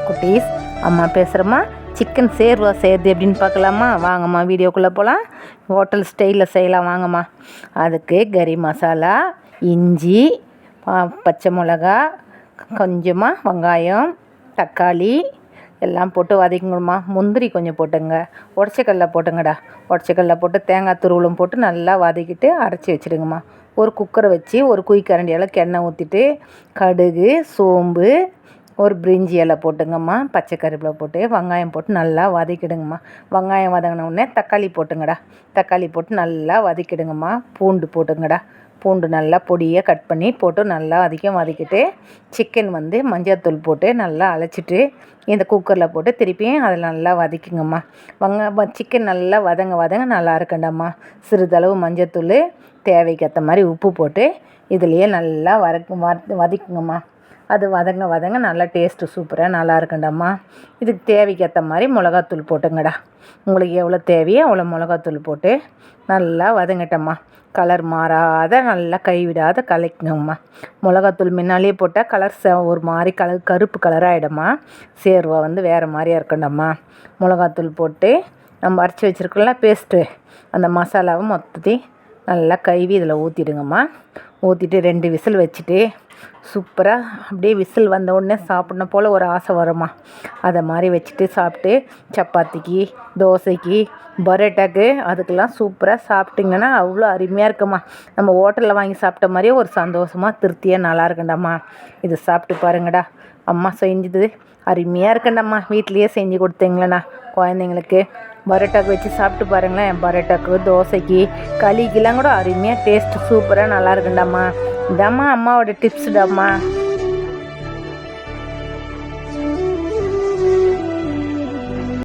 குட்டீஸ், அம்மா பேசுகிறேம்மா. சிக்கன் சேர்வா செய்கிறது எப்படின்னு பார்க்கலாமா? வாங்கம்மா, வீடியோக்குள்ளே போகலாம். ஹோட்டல் ஸ்டைலில் செய்யலாம் வாங்கம்மா. அதுக்கு கறி மசாலா, இஞ்சி, பச்சை மிளகா, கொஞ்சமாக வெங்காயம், தக்காளி எல்லாம் போட்டு வதக்கிங்கம்மா. முந்திரி கொஞ்சம் போட்டுங்க, உடச்சக்கல்ல போட்டுங்கடா. உடச்சக்கல்ல போட்டு தேங்காய் துருவலும் போட்டு நல்லா வதக்கிட்டு அரைச்சி வச்சுடுங்கம்மா. ஒரு குக்கரை வச்சு ஒரு குழிக்கரண்டி அளவுக்கு எண்ணெய் ஊற்றிட்டு கடுகு, சோம்பு, ஒரு பிரிஞ்சி இலை போட்டுங்கம்மா. பச்சை கருவேப்பிலை போட்டு வெங்காயம் போட்டு நல்லா வதக்கிடுங்கம்மா. வெங்காயம் வதங்கின உடனே தக்காளி போட்டுங்கடா. தக்காளி போட்டு நல்லா வதக்கிடுங்கம்மா. பூண்டு போட்டுங்கடா. பூண்டு நல்லா பொடியாக கட் பண்ணி போட்டு நல்லா வதக்கிட்டு சிக்கன் மஞ்சள்தூள் போட்டு நல்லா அழைச்சிட்டு இந்த குக்கரில் போட்டு திருப்பியும் அதில் நல்லா வதக்கிங்கம்மா. சிக்கன் நல்லா வதங்க நல்லா இருக்கண்டாம்மா. சிறிதளவு மஞ்சள்தூள், தேவைக்கேற்ற மாதிரி உப்பு போட்டு இதுலேயே நல்லா வதக்குங்கம்மா. அது வதங்க நல்லா டேஸ்ட்டு சூப்பராக நல்லா இருக்கண்டாம்மா. இதுக்கு தேவைக்கேற்ற மாதிரி மிளகாத்தூள் போட்டுங்கடா. உங்களுக்கு எவ்வளோ தேவையோ அவ்வளோ மிளகாத்தூள் போட்டு நல்லா வதங்கட்டம்மா. கலர் மாறாத நல்லா கைவிடாத கலக்குங்கம்மா. மிளகாத்தூள் முன்னாலே போட்டால் கலர் ஒரு மாதிரி கருப்பு கலராகிடும்மா. சேர்வா வேறு மாதிரியாக இருக்கண்டாம்மா. மிளகாத்தூள் போட்டு நம்ம அரைச்சி வச்சுருக்கோம்ல பேஸ்ட்டு, அந்த மசாலாவை மொத்தத்தையும் நல்லா கழுவி இதில் ஊற்றிடுங்கம்மா. ஊற்றிட்டு 2 விசில் வச்சுட்டு சூப்பராக அப்படியே விசில் வந்த உடனே சாப்பிட்ணும் போல் ஒரு ஆசை வருமா. அதை மாதிரி வச்சுட்டு சாப்பிட்டு சப்பாத்திக்கு, தோசைக்கு, பரோட்டாக்கு அதுக்கெல்லாம் சூப்பராக சாப்பிட்டிங்கன்னா அவ்வளோ அருமையாக இருக்குமா. நம்ம ஹோட்டலில் வாங்கி சாப்பிட்ட மாதிரியே ஒரு சந்தோஷமாக திருப்தியாக நல்லா இருக்குண்டாம்மா. இது சாப்பிட்டு பாருங்கடா. அம்மா செஞ்சது அருமையாக இருக்கண்டாம்மா. வீட்லேயே செஞ்சு கொடுத்தீங்களேண்ணா குழந்தைங்களுக்கு. பரோட்டாக்கு வச்சு சாப்பிட்டு பாருங்களேன். பரோட்டாக்கு, தோசைக்கு, களிக்கெல்லாம் கூட அருமையாக டேஸ்ட்டு சூப்பராக நல்லா இருக்குண்டாம்மா. இதாம்மா அம்மாவோட டிப்ஸுடாம்மா.